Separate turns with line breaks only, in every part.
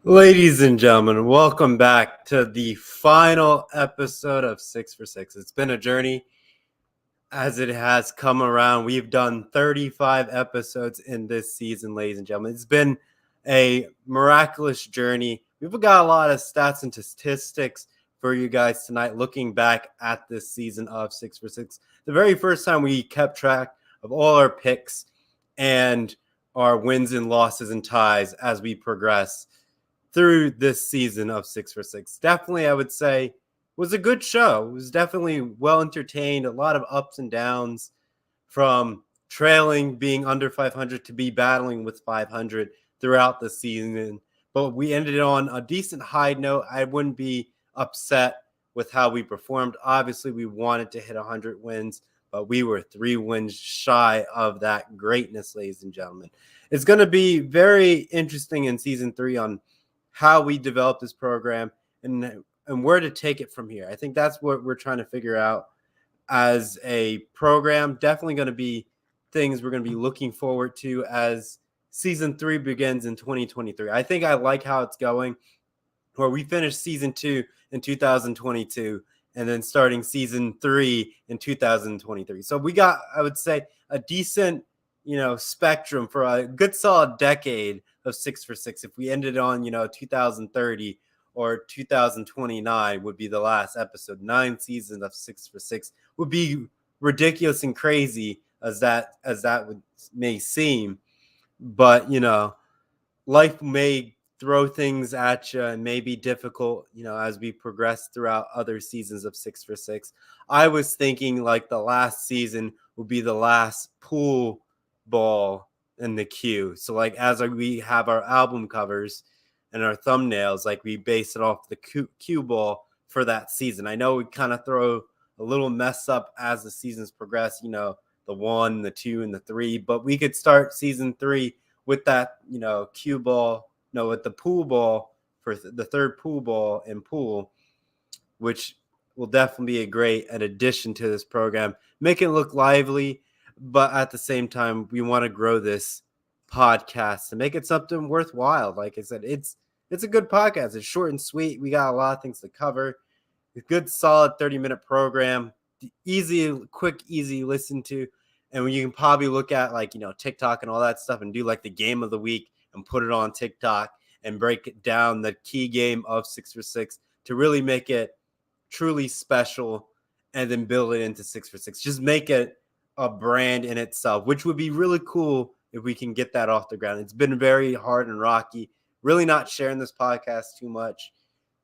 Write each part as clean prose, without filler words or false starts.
Ladies and gentlemen, welcome back to the final episode of 6 for 6. It's been a journey as it has come around. We've done 35 episodes in this season, ladies and gentlemen. It's been a miraculous journey. We've got a lot of stats and statistics for you guys tonight, looking back at this season of 6 for 6. The very first time we kept track of all our picks and our wins and losses and ties as we progress through this season of 6 for 6. Definitely, I would say, was a good show. It was definitely well entertained, a lot of ups and downs from trailing, being under 500 to be battling with 500 throughout the season. But we ended on a decent high note. I wouldn't be upset with how we performed. Obviously, we wanted to hit 100 wins, but we were 3 wins shy of that greatness, ladies and gentlemen. It's going to be very interesting in season 3 on how we develop this program and where to take it from here. I think that's what we're trying to figure out as a program. Definitely going to be things we're going to be looking forward to as season 3 begins in 2023. I think I like how it's going, where we finished season 2 in 2022 and then starting season 3 in 2023. So we got, I would say, a decent, spectrum for a good solid decade of 6 for 6. If we ended on, 2030 or 2029 would be the last episode. 9 seasons of 6 for 6 would be ridiculous and crazy as that may seem. But, life may throw things at you and may be difficult, as we progress throughout other seasons of 6 for 6. I was thinking like the last season would be the last pool ball in the queue. So like as we have our album covers and our thumbnails, like we base it off the cue ball for that season. I know we kind of throw a little mess up as the seasons progress, the 1, the 2, and the 3, but we could start season 3 with that, cue ball, with the pool ball for the third pool ball in pool, which will definitely be a great addition to this program. Make it look lively, but at the same time, we want to grow this podcast to make it something worthwhile. Like I said, it's a good podcast. It's short and sweet. We got a lot of things to cover. A good, solid 30-minute program. Easy, quick, easy listen to. And you can probably look at like, TikTok and all that stuff and do like the game of the week and put it on TikTok and break it down, the key game of 6 for 6, to really make it truly special and then build it into 6 for 6. Just make it a brand in itself, which would be really cool if we can get that off the ground. It's been very hard and rocky, really not sharing this podcast too much.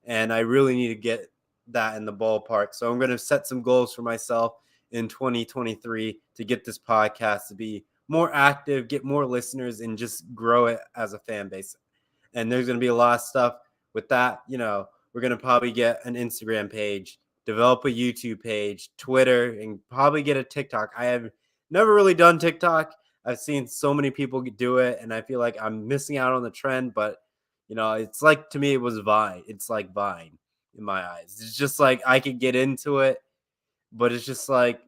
And I really need to get that in the ballpark. So I'm going to set some goals for myself in 2023 to get this podcast to be more active, get more listeners, and just grow it as a fan base. And there's going to be a lot of stuff with that. We're going to probably get an Instagram page, develop a YouTube page, Twitter, and probably get a TikTok. I have never really done TikTok. I've seen so many people do it, and I feel like I'm missing out on the trend. But, it's like, to me, it was Vine. It's like Vine in my eyes. It's just like I could get into it, but it's just like,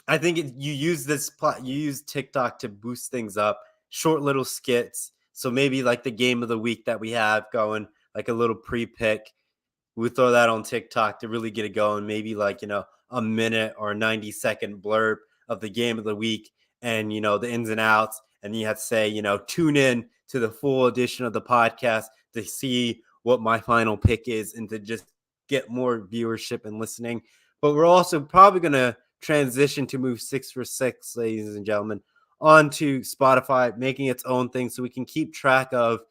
I think you use TikTok to boost things up, short little skits. So maybe like the game of the week that we have going, like a little pre-pick, we throw that on TikTok to really get it going. Maybe like, a minute or a 90-second blurb of the game of the week and, the ins and outs. And you have to say, tune in to the full edition of the podcast to see what my final pick is and to just get more viewership and listening. But we're also probably going to transition to move 6 for 6, ladies and gentlemen, onto Spotify, making its own thing so we can keep track of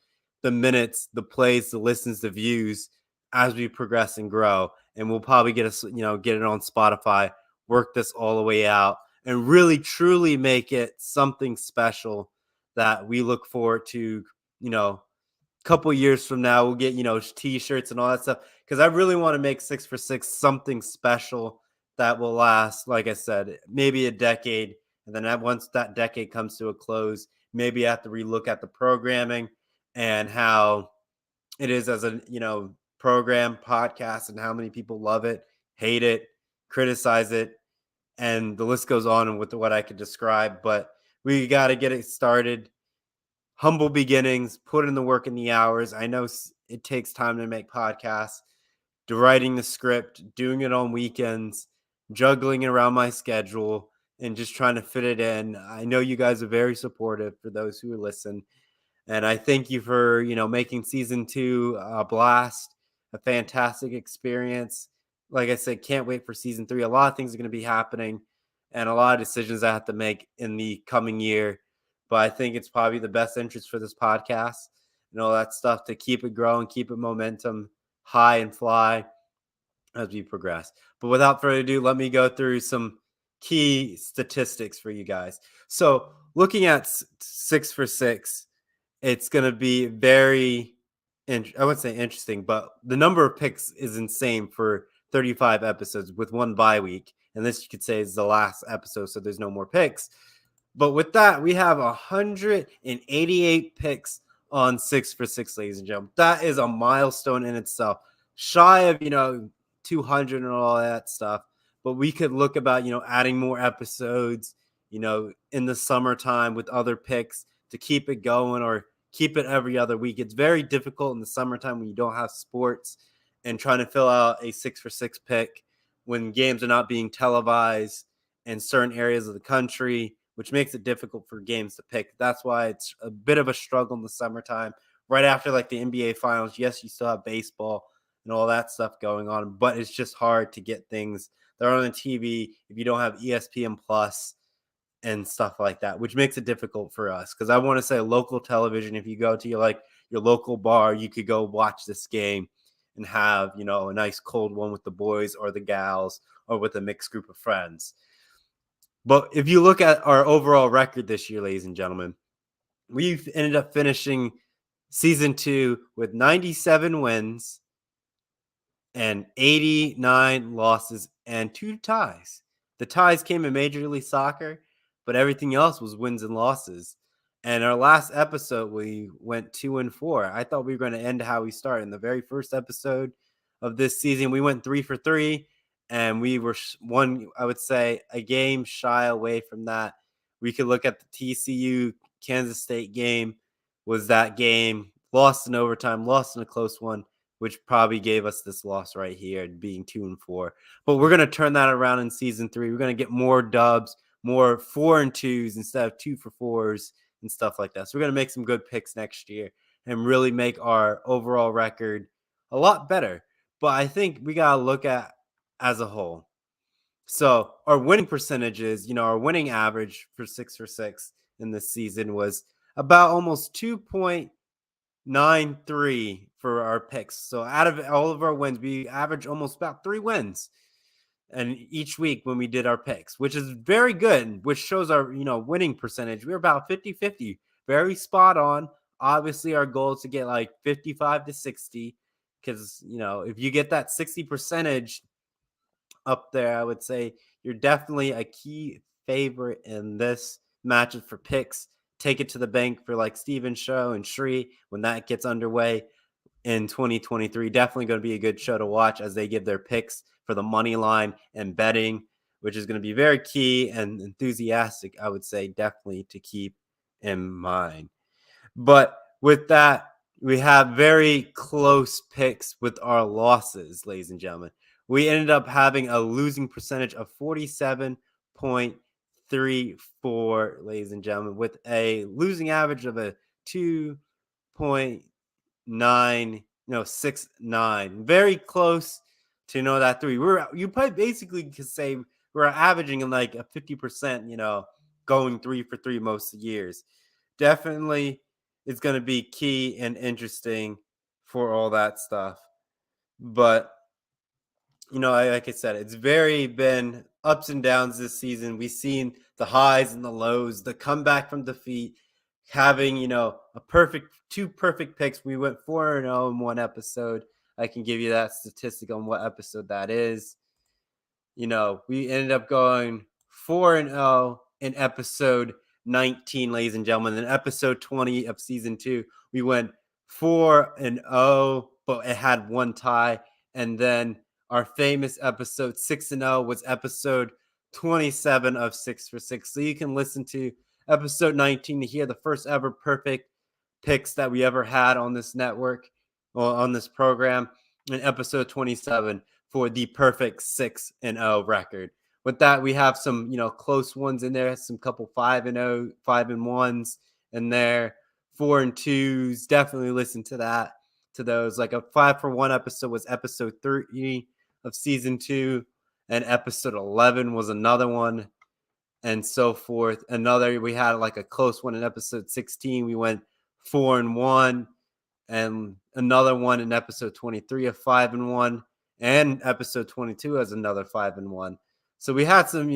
the minutes, the plays, the listens, the views as we progress and grow. And we'll probably get it on Spotify, work this all the way out, and really truly make it something special that we look forward to, couple years from now. We'll get, t-shirts and all that stuff, because I really want to make 6 for 6 something special that will last, like I said, maybe a decade. And then once that decade comes to a close, maybe I have to relook at the programming and how it is as a, program podcast and how many people love it, hate it, criticize it, and the list goes on with what I could describe. But we got to get it started. humble beginnings, put in the work and the hours. I know it takes time to make podcasts, to writing the script, doing it on weekends, juggling around my schedule, and just trying to fit it in. I know you guys are very supportive for those who listen. And I thank you for, making season 2 a blast, a fantastic experience. Like I said, can't wait for season 3. A lot of things are going to be happening and a lot of decisions I have to make in the coming year. But I think it's probably the best interest for this podcast and all that stuff to keep it growing, keep it momentum high and fly as we progress. But without further ado, let me go through some key statistics for you guys. So, looking at 6 for 6, it's going to be very, I wouldn't say interesting, but the number of picks is insane for 35 episodes with one bye week. And this you could say is the last episode, so there's no more picks. But with that, we have 188 picks on 6 for 6, ladies and gentlemen. That is a milestone in itself. Shy of, 200 and all that stuff. But we could look about, adding more episodes, in the summertime with other picks to keep it going or keep it every other week. It's very difficult in the summertime when you don't have sports and trying to fill out a 6 for 6 pick when games are not being televised in certain areas of the country, which makes it difficult for games to pick. That's why it's a bit of a struggle in the summertime. Right after like the NBA finals, yes, you still have baseball and all that stuff going on, but it's just hard to get things that are on the TV if you don't have ESPN Plus and stuff like that, which makes it difficult for us. Because I want to say local television, if you go to your local bar, you could go watch this game and have, a nice cold one with the boys or the gals or with a mixed group of friends. But if you look at our overall record this year, ladies and gentlemen, we've ended up finishing season 2 with 97 wins and 89 losses and 2 ties. The ties came in Major League Soccer, but everything else was wins and losses. And our last episode, we went 2-4. I thought we were going to end how we started. In the very first episode of this season, we went 3-for-3, and we were one, I would say, a game shy away from that. We could look at the TCU Kansas State game. Was that game lost in overtime, lost in a close one, which probably gave us this loss right here, being 2-4. But we're going to turn that around in season 3. We're going to get more dubs, more 4-2s instead of 2-for-4s and stuff like that. So we're going to make some good picks next year and really make our overall record a lot better. But I think we got to look at as a whole. So our winning percentages, our winning average for 6 for 6 in this season was about almost 2.93 for our picks. So out of all of our wins, we averaged almost about 3 wins and each week when we did our picks, which is very good, which shows our, winning percentage. We're about 50-50, very spot on. Obviously, our goal is to get like 55 to 60 because, if you get that 60 percentage up there, I would say you're definitely a key favorite in this matchup for picks. Take it to the bank for like Steven Show and Shri when that gets underway in 2023. Definitely going to be a good show to watch as they give their picks for the money line and betting, which is going to be very key and enthusiastic, I would say, definitely to keep in mind. But with that, we have very close picks with our losses, ladies and gentlemen. We ended up having a losing percentage of 47.34, ladies and gentlemen, with a losing average of a 2.69. Very close to that 3. You probably basically could say we're averaging in like a 50%, going 3-for-3 most years. Definitely is going to be key and interesting for all that stuff. But like I said, it's very been ups and downs this season. We've seen the highs and the lows, the comeback from defeat, having, two perfect picks. We went 4-0 in one episode. I can give you that statistic on what episode that is. We ended up going 4-0 in episode 19, ladies and gentlemen. In episode 20 of season 2, we went 4-0, but it had one tie. And then our famous episode 6-0 was episode 27 of 6 for 6. So you can listen to episode 19 to hear the first ever perfect picks that we ever had on this network or on this program, and episode 27 for the perfect 6-0 record. With that, we have some, close ones in there, some couple 5-0, 5-1s in there, 4-2s. Definitely listen to that, to those. Like a 5-for-1 episode was episode 30 of season 2, and episode 11 was another one, and so forth. We had like a close one in episode 16. We went 4-1, and another one in episode 23 of 5-1, and episode 22 has another 5-1. So we had some,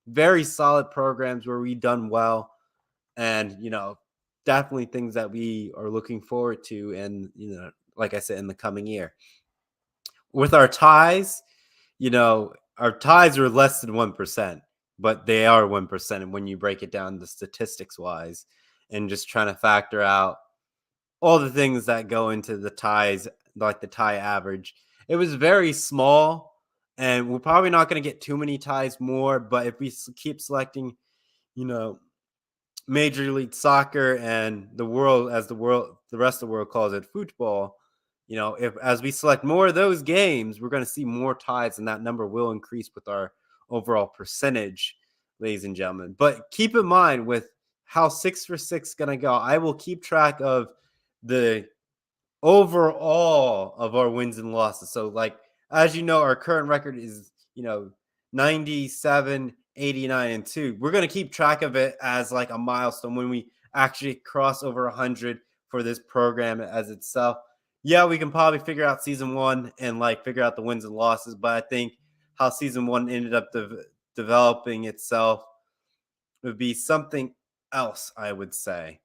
very solid programs where we done well, and definitely things that we are looking forward to, and like I said, in the coming year. With our ties, our ties are less than 1%, but they are 1%. And when you break it down the statistics wise, and just trying to factor out all the things that go into the ties, like the tie average, it was very small. And we're probably not going to get too many ties more. But if we keep selecting, Major League Soccer and the rest of the world calls it football, if as we select more of those games, we're going to see more ties, and that number will increase with our overall percentage, ladies and gentlemen. But keep in mind with how 6 for 6 going to go, I will keep track of the overall of our wins and losses. So, like, as you know, our current record is, 97, 89, and 2. We're going to keep track of it as like a milestone when we actually cross over 100 for this program as itself. Yeah, we can probably figure out season 1 and like figure out the wins and losses, but I think how season 1 ended up developing itself would be something else, I would say.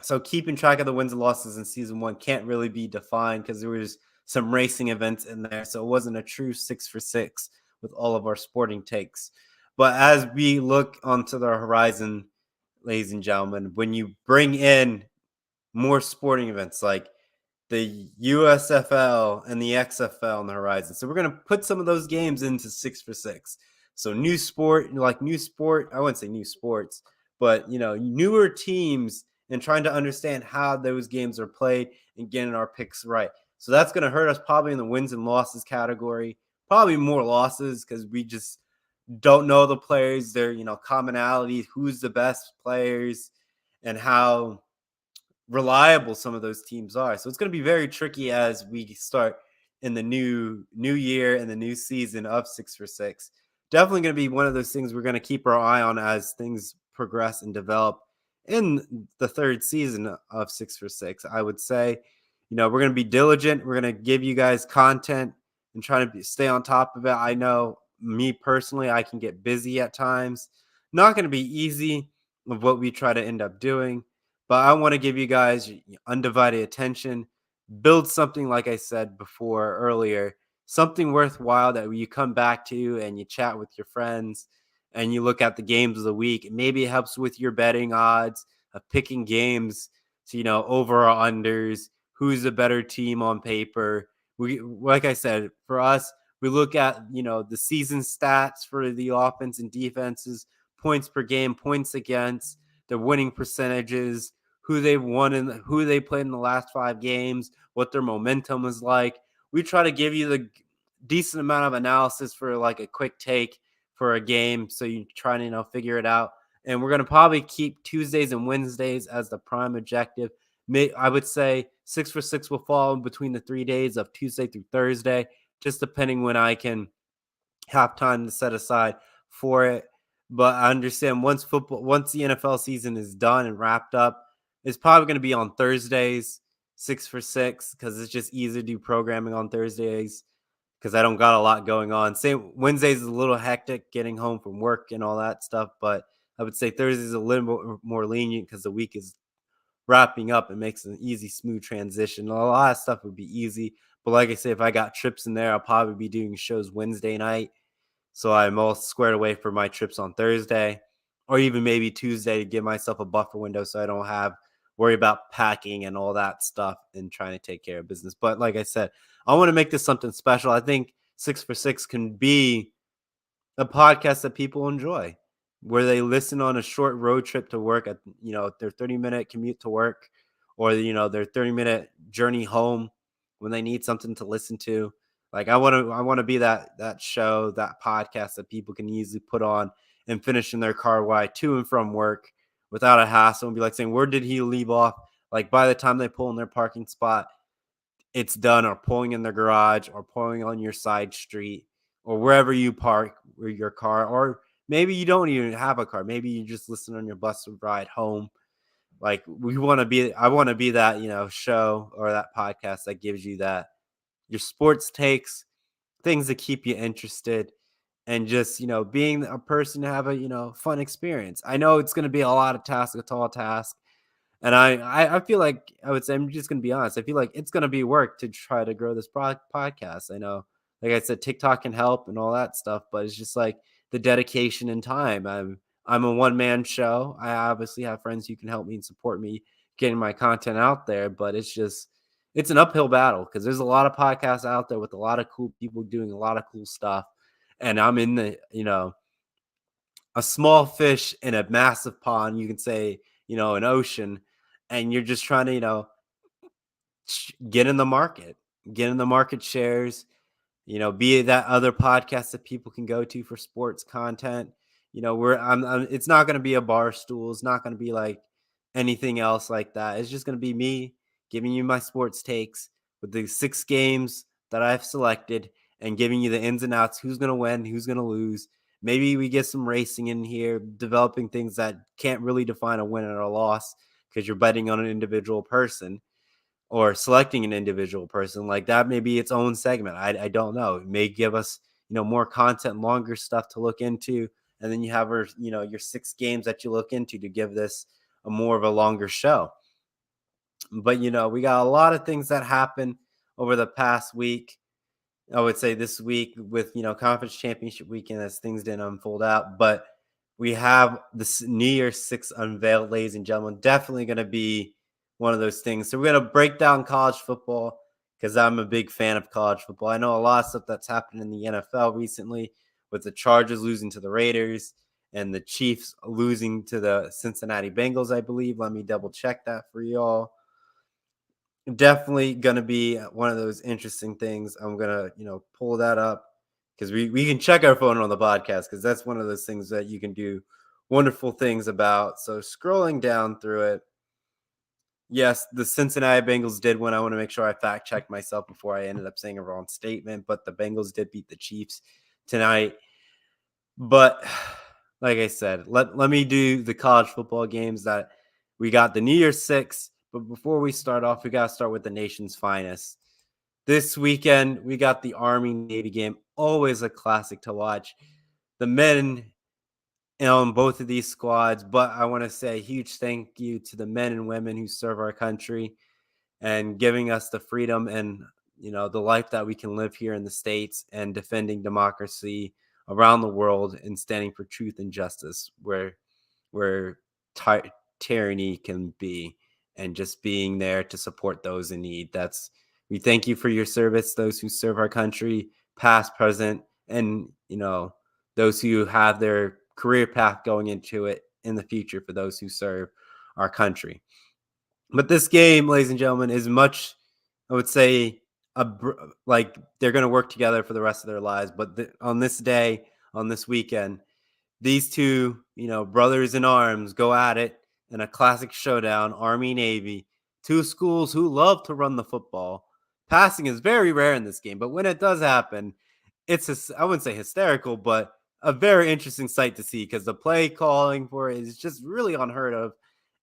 So keeping track of the wins and losses in season 1 can't really be defined because there was some racing events in there. So it wasn't a true 6 for 6 with all of our sporting takes. But as we look onto the horizon, ladies and gentlemen, when you bring in more sporting events like the USFL and the XFL on the horizon, so we're going to put some of those games into 6 for 6. So new sport, I wouldn't say new sports, but newer teams, and trying to understand how those games are played and getting our picks right. So that's going to hurt us probably in the wins and losses category. Probably more losses because we just don't know the players, their commonalities, who's the best players, and how reliable some of those teams are. So it's going to be very tricky as we start in the new year and the new season of 6 for 6. Definitely going to be one of those things we're going to keep our eye on as things progress and develop in the third season of 6 for 6. I would say, we're going to be diligent. We're going to give you guys content and trying to stay on top of it. I know me personally, I can get busy at times. Not going to be easy of what we try to end up doing, but I want to give you guys undivided attention, build something, like I said before earlier, something worthwhile that you come back to and you chat with your friends and you look at the games of the week. Maybe it helps with your betting odds of picking games to, over or unders, who's a better team on paper. We, like I said, for us, we look at, the season stats for the offense and defenses, points per game, points against, their winning percentages, who they've won and who they played in the last 5 games, what their momentum is like. We try to give you the decent amount of analysis for like a quick take for a game, so you try to figure it out. And we're going to probably keep Tuesdays and Wednesdays as the prime objective. I would say 6 for 6 will fall in between the 3 days of Tuesday through Thursday, just depending when I can have time to set aside for it. But I understand once the NFL season is done and wrapped up, it's probably going to be on Thursdays, 6 for 6, because it's just easier to do programming on Thursdays because I don't got a lot going on. Same Wednesdays is a little hectic getting home from work and all that stuff, but I would say Thursdays is a little more lenient because the week is wrapping up. It makes an easy, smooth transition. A lot of stuff would be easy, but like I say, if I got trips in there, I'll probably be doing shows Wednesday night, so I'm all squared away for my trips on Thursday, or even maybe Tuesday to give myself a buffer window so I don't have worry about packing and all that stuff and trying to take care of business. But like I said, I want to make this something special. I think 6 for 6 can be a podcast that people enjoy, where they listen on a short road trip to work at, their 30-minute commute to work. or their 30-minute journey home when they need something to listen to. Like I want to be that show, that podcast that people can easily put on and finish in their car ride to and from work without a hassle, and be like saying, where did he leave off? Like by the time they pull in their parking spot, it's done, or pulling in their garage, or pulling on your side street, or wherever you park your car. Or maybe you don't even have a car. Maybe you just listen on your bus ride home. Like I want to be that, show or that podcast that gives you that, your sports takes, things that keep you interested, and just, being a person to have a, fun experience. I know it's going to be a lot of tasks, a tall task. And I feel like, I would say, I'm just gonna be honest, I feel like it's gonna be work to try to grow this podcast. I know, like I said, TikTok can help and all that stuff, but it's just like the dedication and time. I'm a one man show. I obviously have friends who can help me and support me getting my content out there, but it's an uphill battle because there's a lot of podcasts out there with a lot of cool people doing a lot of cool stuff, and I'm in the, a small fish in a massive pond, you can say, an ocean, and you're just trying to, get in the market, get in the market shares, be that other podcast that people can go to for sports content. It's not going to be a bar stool. It's not going to be like anything else like that. It's just going to be me giving you my sports takes with the 6 games that I've selected, and giving you the ins and outs, who's going to win, who's going to lose. Maybe we get some racing in here, developing things that can't really define a win or a loss because you're betting on an individual person, or selecting an individual person. Like that may be its own segment. I don't know. It may give us, more content, longer stuff to look into. And then you have your 6 games that you look into to give this a more of a longer show. But we got a lot of things that happen over the past week. I would say this week with, conference championship weekend, as things didn't unfold out. But we have this New Year's Six unveiled, ladies and gentlemen. Definitely going to be one of those things. So we're going to break down college football because I'm a big fan of college football. I know a lot of stuff that's happened in the NFL recently, with the Chargers losing to the Raiders and the Chiefs losing to the Cincinnati Bengals, I believe. Let me double check that for y'all. Definitely gonna be one of those interesting things. I'm gonna, pull that up because we can check our phone on the podcast, because that's one of those things that you can do wonderful things about. So scrolling down through it, yes, the Cincinnati Bengals did win. I want to make sure I fact checked myself before I ended up saying a wrong statement, but the Bengals did beat the Chiefs tonight. But like I said, let me do the college football games that we got. The New Year's Six. But before we start off, we got to start with the nation's finest. This weekend, we got the Army-Navy game. Always a classic to watch. The men on both of these squads, but I want to say a huge thank you to the men and women who serve our country and giving us the freedom and, the life that we can live here in the States, and defending democracy around the world, and standing for truth and justice where tyranny can be, and just being there to support those in need. We thank you for your service, those who serve our country, past, present, and those who have their career path going into it in the future, for those who serve our country. But this game, ladies and gentlemen, is much, I would say, like they're going to work together for the rest of their lives. But on this day, on this weekend, these two, brothers in arms go at it in a classic showdown, Army Navy, two schools who love to run the football. Passing is very rare in this game, but when it does happen, I wouldn't say hysterical, but a very interesting sight to see, because the play calling for it is just really unheard of.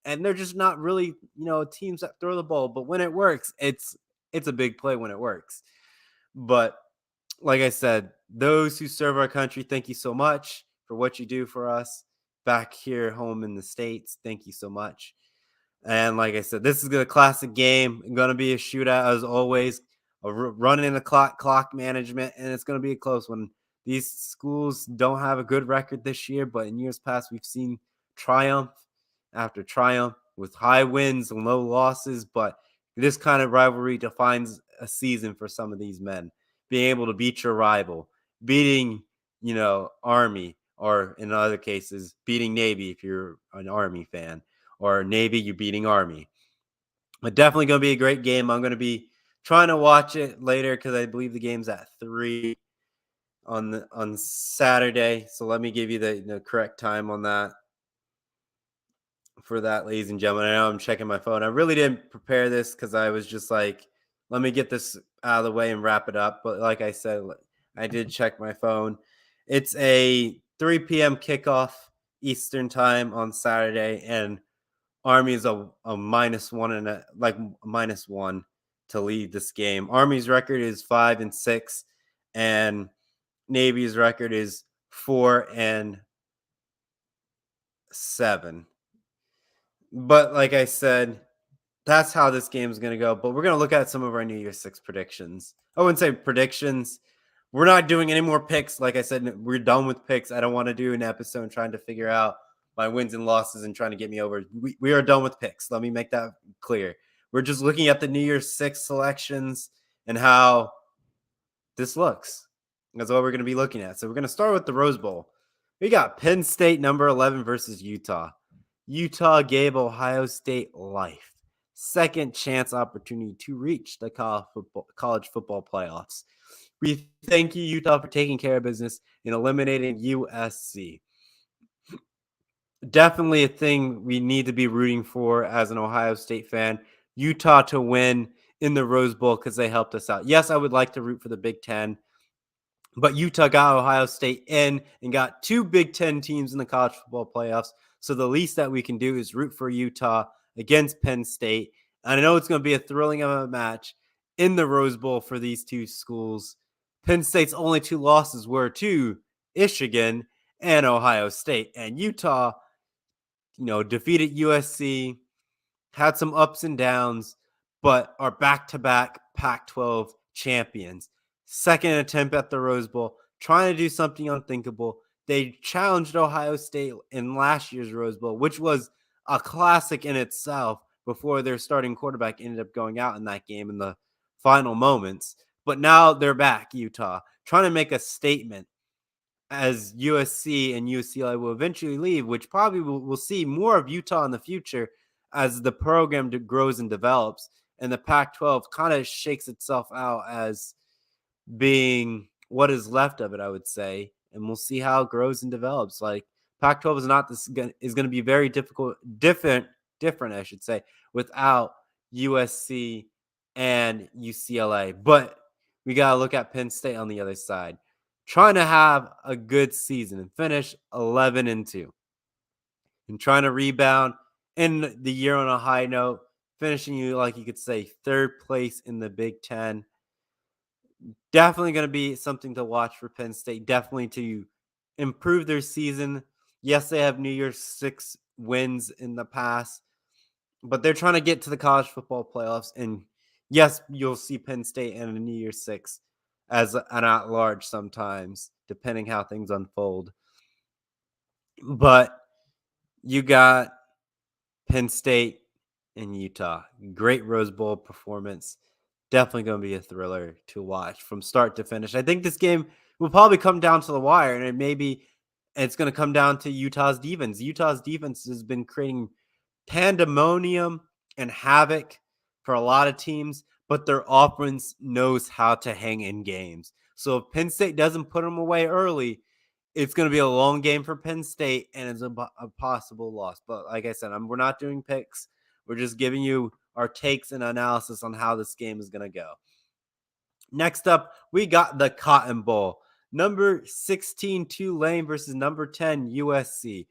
And they're just not really, teams that throw the ball. But when it works, it's a big play when it works. But like I said, those who serve our country, thank you so much for what you do for us back here home in the States. Thank you so much. And like I said, this is a classic game. It's going to be a shootout as always, running the clock management, and it's going to be a close one. These schools don't have a good record this year, but in years past, we've seen triumph after triumph with high wins and low losses. But this kind of rivalry defines a season for some of these men. Being able to beat your rival, beating, Army, or in other cases, beating Navy if you're an Army fan, or Navy, you're beating Army. But definitely going to be a great game. I'm going to be trying to watch it later because I believe the game's at 3 on Saturday. So let me give you the correct time on that for that, ladies and gentlemen. I know I'm checking my phone. I really didn't prepare this because I was just like, let me get this out of the way and wrap it up. But like I said, I did check my phone. It's a 3 p.m. kickoff Eastern time on Saturday, and Army is a -1 and like -1 to lead this game. Army's record is 5-6, and Navy's record is 4-7. But like I said, that's how this game is going to go. But we're going to look at some of our New Year's Six predictions. I wouldn't say predictions. We're not doing any more picks. Like I said, we're done with picks. I don't want to do an episode trying to figure out my wins and losses and trying to get me over. We are done with picks. Let me make that clear. We're just looking at the New Year's Six selections and how this looks. That's what we're going to be looking at. So we're going to start with the Rose Bowl. We got Penn State number 11 versus Utah. Utah gave Ohio State life. Second chance opportunity to reach the college football playoffs. We thank you, Utah, for taking care of business in eliminating USC. Definitely a thing we need to be rooting for as an Ohio State fan. Utah to win in the Rose Bowl because they helped us out. Yes, I would like to root for the Big Ten, but Utah got Ohio State in and got two Big Ten teams in the college football playoffs. So the least that we can do is root for Utah against Penn State. And I know it's going to be a thrilling of a match in the Rose Bowl for these two schools. Penn State's only two losses were to Michigan and Ohio State. And Utah, defeated USC, had some ups and downs, but are back-to-back Pac-12 champions. Second attempt at the Rose Bowl, trying to do something unthinkable. They challenged Ohio State in last year's Rose Bowl, which was a classic in itself before their starting quarterback ended up going out in that game in the final moments. But now they're back, Utah, trying to make a statement as USC and UCLA will eventually leave, which probably we'll see more of Utah in the future as the program grows and develops, and the Pac-12 kind of shakes itself out as being what is left of it, I would say, and we'll see how it grows and develops. Like Pac-12 is not this is going to be very different, I should say, without USC and UCLA. But we got to look at Penn State on the other side, trying to have a good season and finish 11-2, and trying to rebound in the year on a high note, finishing you could say third place in the Big Ten. Definitely going to be something to watch for Penn State. Definitely to improve their season. Yes, they have New Year's Six wins in the past, but they're trying to get to the college football playoffs. And yes, you'll see Penn State in a New Year's Six as an at-large sometimes, depending how things unfold. But you got Penn State and Utah. Great Rose Bowl performance. Definitely going to be a thriller to watch from start to finish. I think this game will probably come down to the wire, and it's going to come down to Utah's defense. Utah's defense has been creating pandemonium and havoc for a lot of teams, but their offense knows how to hang in games. So if Penn State doesn't put them away early, it's going to be a long game for Penn State, and it's a possible loss. But like I said, we're not doing picks. We're just giving you our takes and analysis on how this game is going to go. Next up, we got the Cotton Bowl. Number 16 Tulane versus number 10 USC.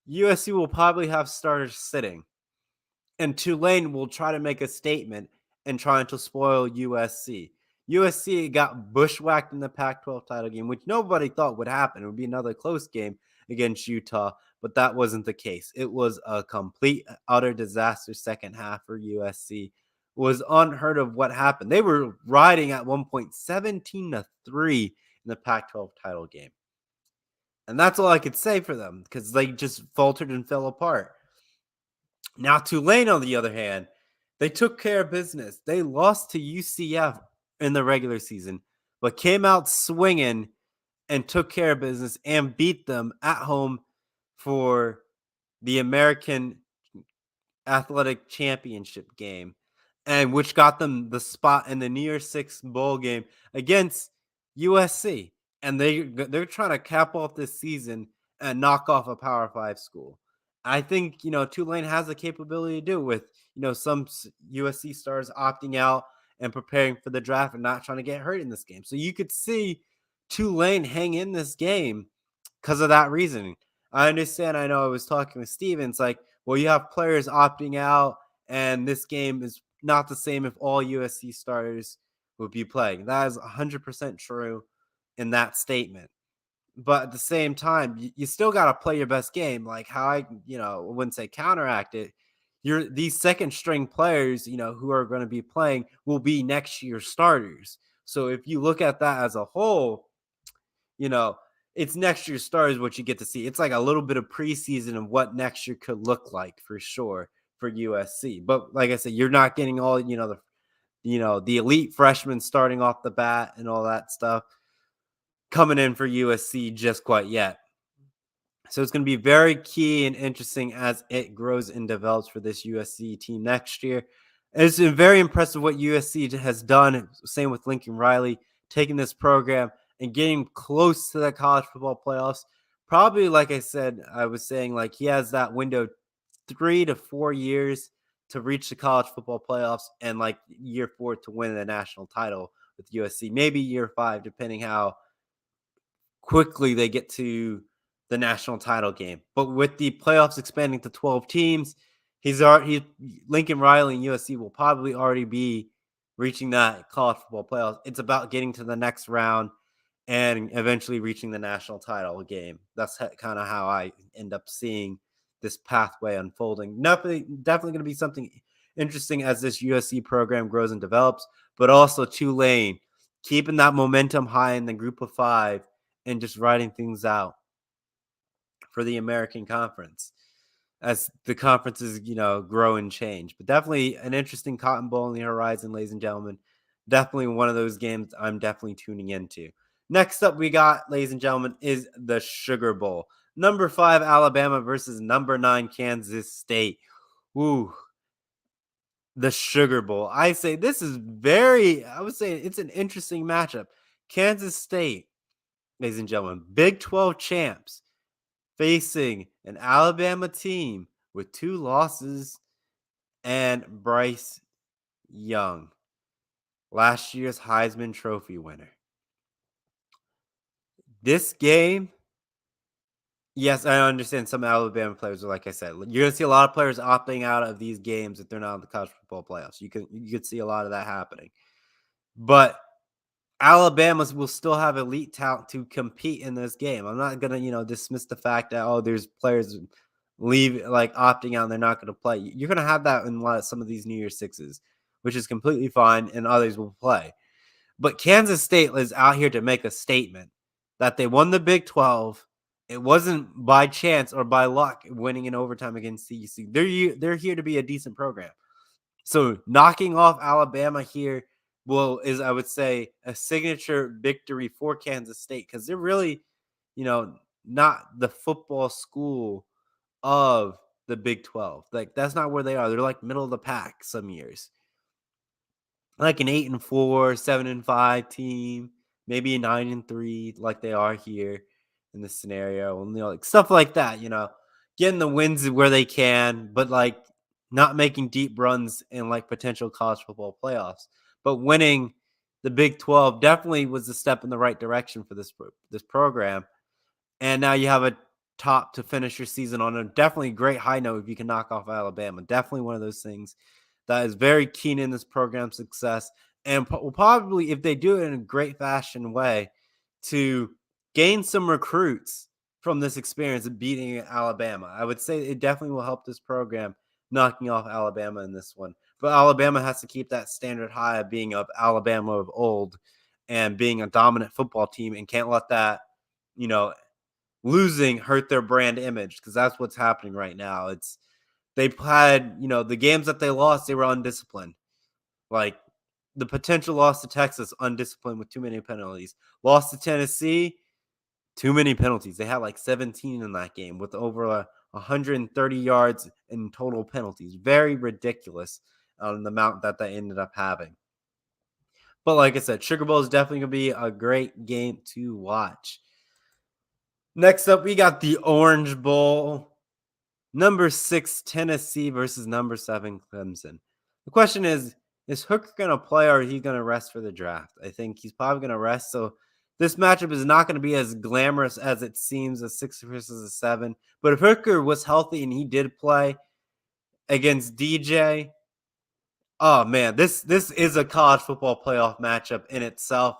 USC will probably have starters sitting, and Tulane will try to make a statement and trying to spoil USC. USC got bushwhacked in the Pac-12 title game, which nobody thought would happen. It would be another close game against Utah, but that wasn't the case. It was a complete, utter disaster second half for USC. It was unheard of what happened. They were riding at one point 17-3 in the Pac-12 title game. And that's all I could say for them because they just faltered and fell apart. Now, Tulane, on the other hand, they took care of business. They lost to UCF in the regular season, but came out swinging and took care of business and beat them at home for the American Athletic Championship game. and which got them the spot in the New Year's Six bowl game against USC. And they're trying to cap off this season and knock off a Power Five school. I think Tulane has the capability to do it with some USC stars opting out and preparing for the draft and not trying to get hurt in this game. So you could see Tulane hang in this game because of that reasoning. I understand. I know I was talking with Stevens, like, well, you have players opting out, and this game is not the same if all USC starters would be playing. That is 100% true in that statement. But at the same time, you still got to play your best game. Like how I wouldn't say counteract it. These second string players, who are going to be playing will be next year's starters. So if you look at that as a whole, it's next year's stars what you get to see. It's like a little bit of preseason of what next year could look like for sure for USC. But like I said, you're not getting all, the elite freshmen starting off the bat and all that stuff coming in for USC just quite yet. So it's going to be very key and interesting as it grows and develops for this USC team next year. It's been very impressive what USC has done. Same with Lincoln Riley, taking this program and getting close to the college football playoffs. Probably, like I said, I was saying, like he has that window 3 to 4 years to reach the college football playoffs and like year 4 to win the national title with USC. Maybe year 5, depending how quickly they get to the national title game. But with the playoffs expanding to 12 teams, Lincoln Riley and USC will probably already be reaching that college football playoffs. It's about getting to the next round and eventually reaching the national title game. That's kind of how I end up seeing this pathway unfolding. Definitely going to be something interesting as this USC program grows and develops, but also Tulane keeping that momentum high in the group of 5 and just riding things out for the American Conference as the conferences, grow and change. But definitely an interesting Cotton Bowl on the horizon, ladies and gentlemen. Definitely one of those games I'm definitely tuning into. Next up, we got, ladies and gentlemen, is the Sugar Bowl. Number 5, Alabama versus number 9, Kansas State. Ooh, the Sugar Bowl. I would say it's an interesting matchup. Kansas State, ladies and gentlemen, Big 12 champs, facing an Alabama team with 2 losses and Bryce Young, last year's Heisman Trophy winner. This game, yes, I understand some Alabama players are, like I said, you're going to see a lot of players opting out of these games if they're not in the college football playoffs. You could see a lot of that happening. But Alabama will still have elite talent to compete in this game. I'm not going to, dismiss the fact that, there's players opting out and they're not going to play. You're going to have that in some of these New Year's Sixes, which is completely fine, and others will play. But Kansas State is out here to make a statement that they won the Big 12. It wasn't by chance or by luck winning in overtime against CUC. They're here to be a decent program. So knocking off Alabama here is, I would say, a signature victory for Kansas State because they're really, not the football school of the Big 12. Like, that's not where they are. They're like middle of the pack some years. Like an 8-4, 7-5 team, maybe a 9-3, like they are here in this scenario. And, like stuff like that, getting the wins where they can, but like not making deep runs in like potential college football playoffs. But winning the Big 12 definitely was a step in the right direction for this program. And now you have a top to finish your season on a definitely great high note if you can knock off Alabama. Definitely one of those things that is very keen in this program's success and will probably, if they do it in a great fashion way, to gain some recruits from this experience of beating Alabama. I would say it definitely will help this program knocking off Alabama in this one. But Alabama has to keep that standard high of being of Alabama of old and being a dominant football team and can't let that, losing hurt their brand image because that's what's happening right now. They had, the games that they lost, they were undisciplined. Like the potential loss to Texas, undisciplined with too many penalties. Lost to Tennessee, too many penalties. They had like 17 in that game with over 130 yards in total penalties. Very ridiculous on the amount that they ended up having. But like I said, Sugar Bowl is definitely going to be a great game to watch. Next up, we got the Orange Bowl. Number 6 Tennessee versus number 7 Clemson. The question is Hooker going to play or is he going to rest for the draft? I think he's probably going to rest. So this matchup is not going to be as glamorous as it seems, a 6 versus a 7. But if Hooker was healthy and he did play against DJ, oh man, this is a college football playoff matchup in itself.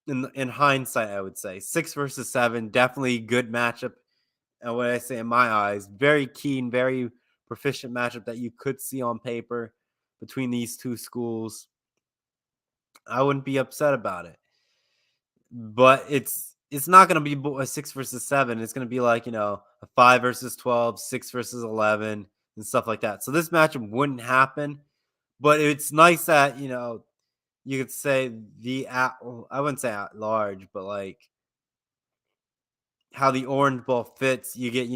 In hindsight, I would say 6 versus 7, definitely good matchup. And what I say in my eyes, very keen, very proficient matchup that you could see on paper between these two schools. I wouldn't be upset about it. But it's not going to be a 6 versus 7. It's going to be like, a 5 versus 12, 6 versus 11, and stuff like that. So this matchup wouldn't happen. But it's nice that, you could say I wouldn't say at large, but like how the Orange Bowl fits. You get,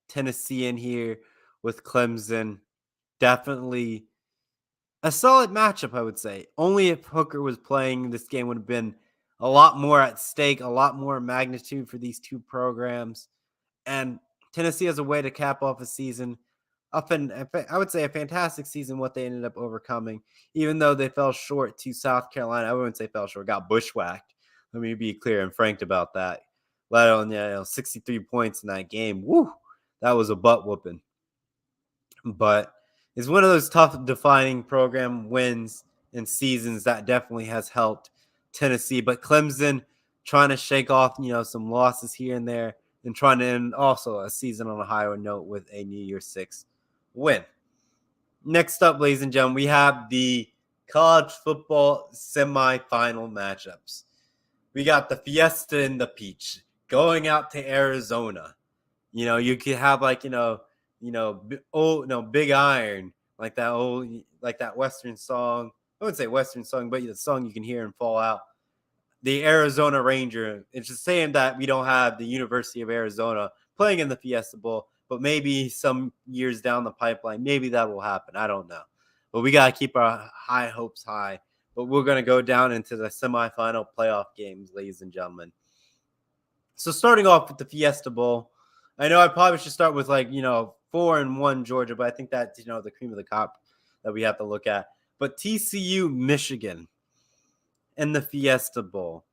Tennessee in here with Clemson. Definitely a solid matchup, I would say. Only if Hooker was playing, this game would have been a lot more at stake, a lot more magnitude for these two programs. And Tennessee has a way to cap off a season. I would say a fantastic season, what they ended up overcoming, even though they fell short to South Carolina. I wouldn't say fell short, got bushwhacked. Let me be clear and frank about that. Let alone 63 points in that game. Woo, that was a butt whooping. But it's one of those tough defining program wins and seasons that definitely has helped Tennessee. But Clemson trying to shake off, some losses here and there and trying to end also a season on a higher note with a New Year's 6 win. Next up, ladies and gentlemen, we have the college football semifinal matchups. We got the Fiesta and the Peach going out to Arizona. You could have Big Iron, like that Western song. I wouldn't say Western song, but the song you can hear in Fallout. The Arizona Ranger. It's just saying that we don't have the University of Arizona playing in the Fiesta Bowl, but maybe some years down the pipeline, maybe that will happen. I don't know. But we got to keep our high hopes high. But we're going to go down into the semifinal playoff games, ladies and gentlemen. So starting off with the Fiesta Bowl, I know I probably should start with 4-1 Georgia, but I think that's, the cream of the crop that we have to look at. But TCU, Michigan, and the Fiesta Bowl.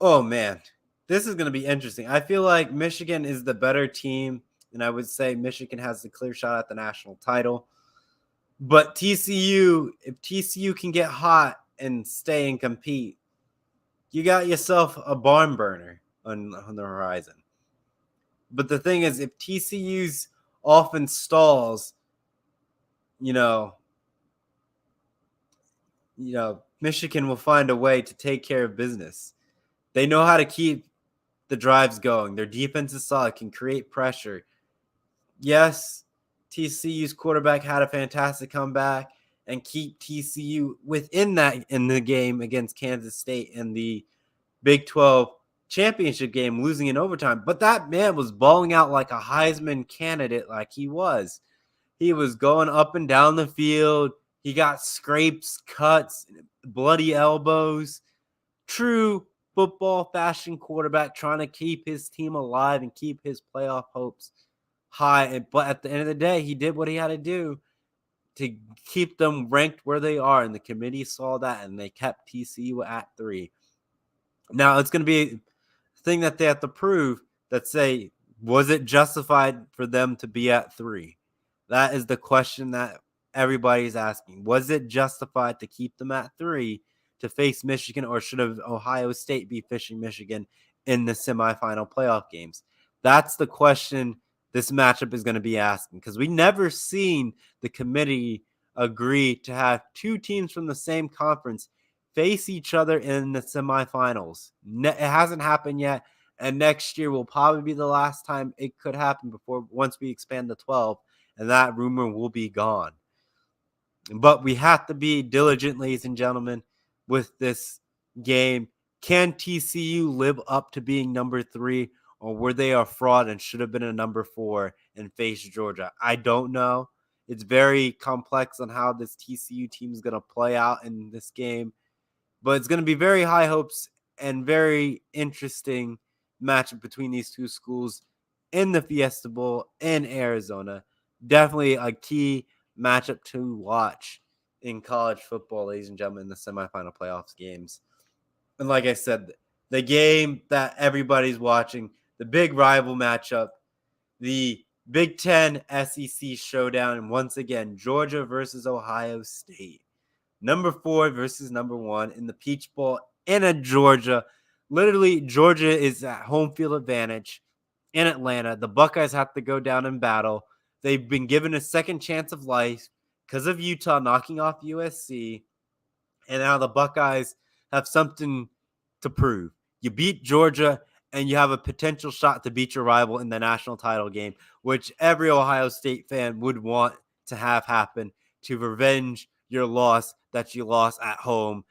Oh, man, this is going to be interesting. I feel like Michigan is the better team, and I would say Michigan has the clear shot at the national title. But TCU, if TCU can get hot and stay and compete, you got yourself a barn burner on the horizon. But the thing is, if TCU's offense stalls, Michigan will find a way to take care of business. They know how to keep the drives going. Their defense is solid, can create pressure. Yes, TCU's quarterback had a fantastic comeback and keep TCU within that in the game against Kansas State in the Big 12 championship game, losing in overtime. But that man was balling out like a Heisman candidate, like he was. He was going up and down the field. He got scrapes, cuts, bloody elbows. True football fashion quarterback trying to keep his team alive and keep his playoff hopes high. But at the end of the day, he did what he had to do to keep them ranked where they are. And the committee saw that, and they kept TCU at 3. Now, it's going to be a thing that they have to prove that say, was it justified for them to be at 3? That is the question that everybody's asking. Was it justified to keep them at 3 to face Michigan, or should have Ohio State be fishing Michigan in the semifinal playoff games? That's the question this matchup is going to be asking, because we never seen the committee agree to have two teams from the same conference face each other in the semifinals. It hasn't happened yet, and next year will probably be the last time it could happen before once we expand to 12, and that rumor will be gone. But we have to be diligent, ladies and gentlemen, with this game. Can TCU live up to being number 3, or were they a fraud and should have been a number 4 and face Georgia? I don't know. It's very complex on how this TCU team is going to play out in this game. But it's going to be very high hopes and very interesting matchup between these two schools in the Fiesta Bowl in Arizona. Definitely a key matchup to watch in college football, ladies and gentlemen, in the semifinal playoffs games. And like I said, the game that everybody's watching, the big rival matchup, the Big Ten SEC showdown, and once again, Georgia versus Ohio State. Number 4 versus number 1 in the Peach Bowl in Georgia. Literally, Georgia is at home field advantage in Atlanta. The Buckeyes have to go down in battle. They've been given a second chance of life because of Utah knocking off USC. And now the Buckeyes have something to prove. You beat Georgia, and you have a potential shot to beat your rival in the national title game, which every Ohio State fan would want to have happen to revenge your loss that you lost at home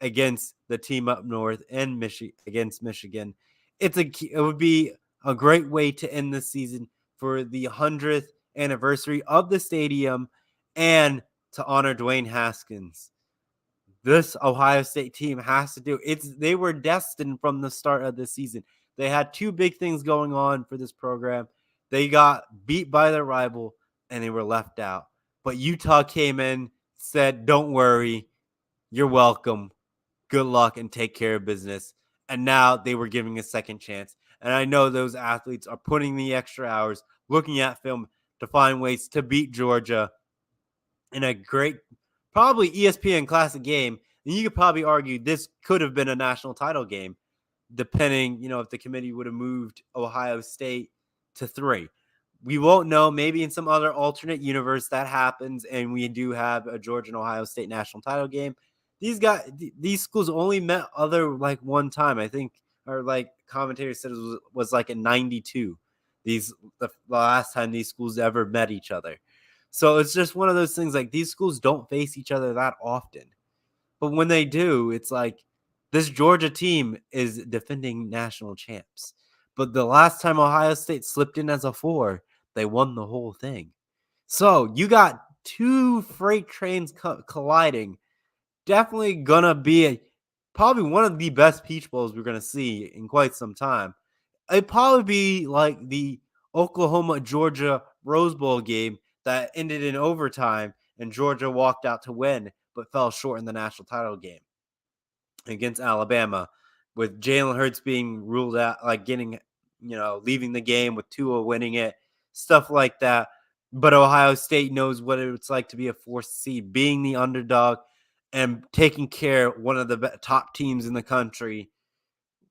against the team up north and against Michigan. It would be a great way to end the season for the 100th anniversary of the stadium and to honor Dwayne Haskins. This Ohio State team has to do it. They were destined from the start of the season. They had two big things going on for this program. They got beat by their rival and they were left out. But Utah came in, said, "Don't worry, you're welcome. Good luck and take care of business." And now they were giving a second chance. And I know those athletes are putting the extra hours, looking at film to find ways to beat Georgia in a great, probably ESPN Classic game. And you could probably argue this could have been a national title game, depending, if the committee would have moved Ohio State to 3. We won't know. Maybe in some other alternate universe that happens, and we do have a Georgia and Ohio State national title game. These schools only met like one time, I think, or like commentators said it was like in 92. The last time these schools ever met each other. So it's just one of those things, like these schools don't face each other that often. But when they do, it's like this Georgia team is defending national champs. But the last time Ohio State slipped in as a 4, they won the whole thing. So you got two freight trains colliding. Definitely going to be probably one of the best Peach Bowls we're going to see in quite some time. It'd probably be like the Oklahoma-Georgia Rose Bowl game that ended in overtime and Georgia walked out to win but fell short in the national title game against Alabama, with Jalen Hurts being ruled out, like leaving the game, with Tua winning it, stuff like that. But Ohio State knows what it's like to be a 4th seed, being the underdog and taking care of one of the top teams in the country.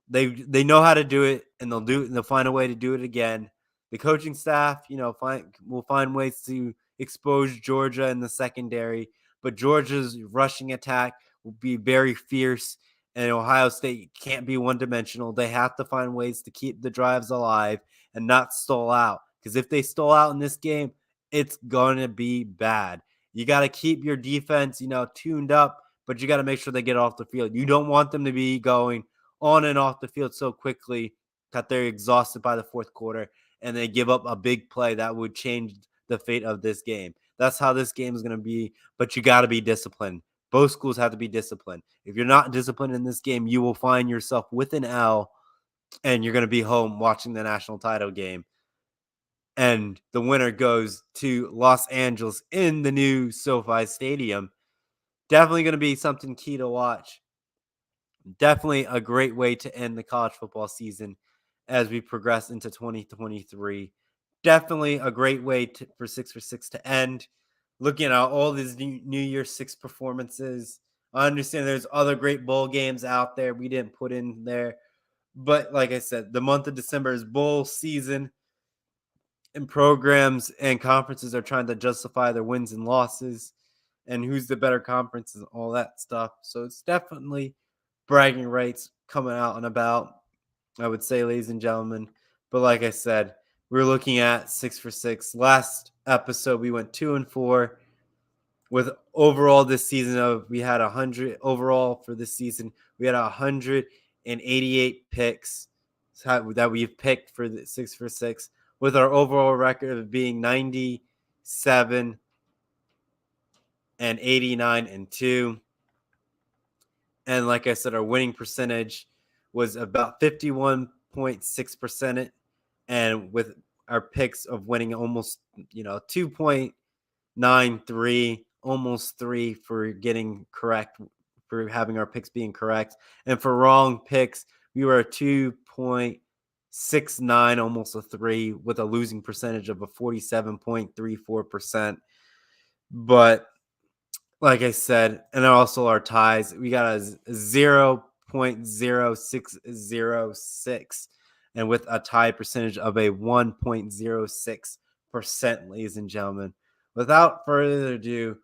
They know how to do it, and they'll find a way to do it again. The coaching staff, will find ways to expose Georgia in the secondary, but Georgia's rushing attack will be very fierce, and Ohio State can't be one-dimensional. They have to find ways to keep the drives alive and not stall out, because if they stall out in this game, it's going to be bad. You got to keep your defense, tuned up, but you got to make sure they get off the field. You don't want them to be going on and off the field so quickly that they're exhausted by the fourth quarter and they give up a big play that would change the fate of this game. That's how this game is going to be, but you got to be disciplined. Both schools have to be disciplined. If you're not disciplined in this game, you will find yourself with an L and you're going to be home watching the national title game. And the winner goes to Los Angeles in the new SoFi Stadium. Definitely going to be something key to watch. Definitely a great way to end the college football season as we progress into 2023. Definitely a great way for 6 for 6 to end. Looking at all these New Year's 6 performances. I understand there's other great bowl games out there we didn't put in there. But like I said, the month of December is bowl season, and programs and conferences are trying to justify their wins and losses and who's the better conference and all that stuff. So it's definitely bragging rights coming out and about, I would say, ladies and gentlemen. But like I said, we're looking at 6 for 6. Last episode, we went 2-4 with overall this season we had 100 overall for this season. We had 188 picks that we've picked for the 6 for 6, with our overall record of being 90, 7 and 89-2. And like I said, our winning percentage was about 51.6%. And with our picks of winning almost, 2.93, almost 3 for getting correct, for having our picks being correct. And for wrong picks, we were a 2.69, almost a 3, with a losing percentage of a 47.34%. But like I said, and also our ties, we got a 0.0606, and with a tie percentage of a 1.06%, ladies and gentlemen. Without further ado,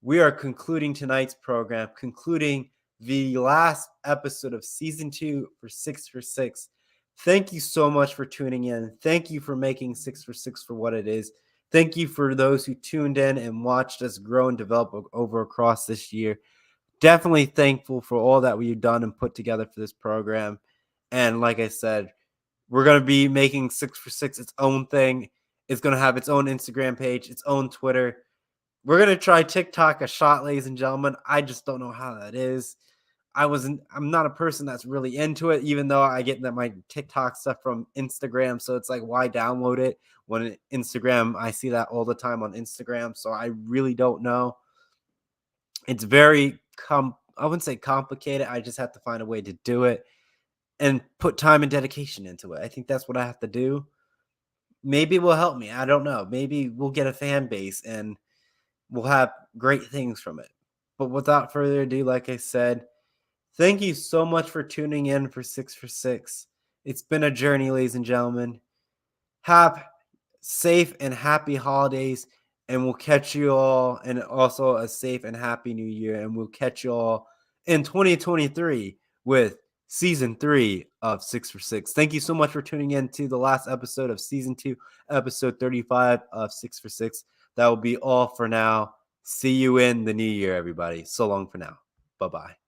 we are concluding tonight's program, concluding the last episode of season 2 for 6 for 6. Thank you so much for tuning in. Thank you for making 6 for 6 for what it is. Thank you for those who tuned in and watched us grow and develop over across this year. Definitely thankful for all that we've done and put together for this program. And like I said, we're going to be making 6 for 6 its own thing. It's going to have its own Instagram page, its own Twitter. We're going to try TikTok a shot, ladies and gentlemen. I just don't know how that is. I'm not a person that's really into it, even though I get that my TikTok stuff from Instagram. So it's like, why download it when Instagram, I see that all the time on Instagram. So I really don't know. It's very, I wouldn't say complicated. I just have to find a way to do it and put time and dedication into it. I think that's what I have to do. Maybe it will help me. I don't know. Maybe we'll get a fan base and we'll have great things from it. But without further ado, like I said, thank you so much for tuning in for 6 for 6. It's been a journey, ladies and gentlemen. Have safe and happy holidays, and we'll catch you all, and also a safe and happy new year, and we'll catch you all in 2023 with season 3 of 6 for 6. Thank you so much for tuning in to the last episode of season 2, episode 35 of 6 for 6. That will be all for now. See you in the new year, everybody. So long for now. Bye-bye.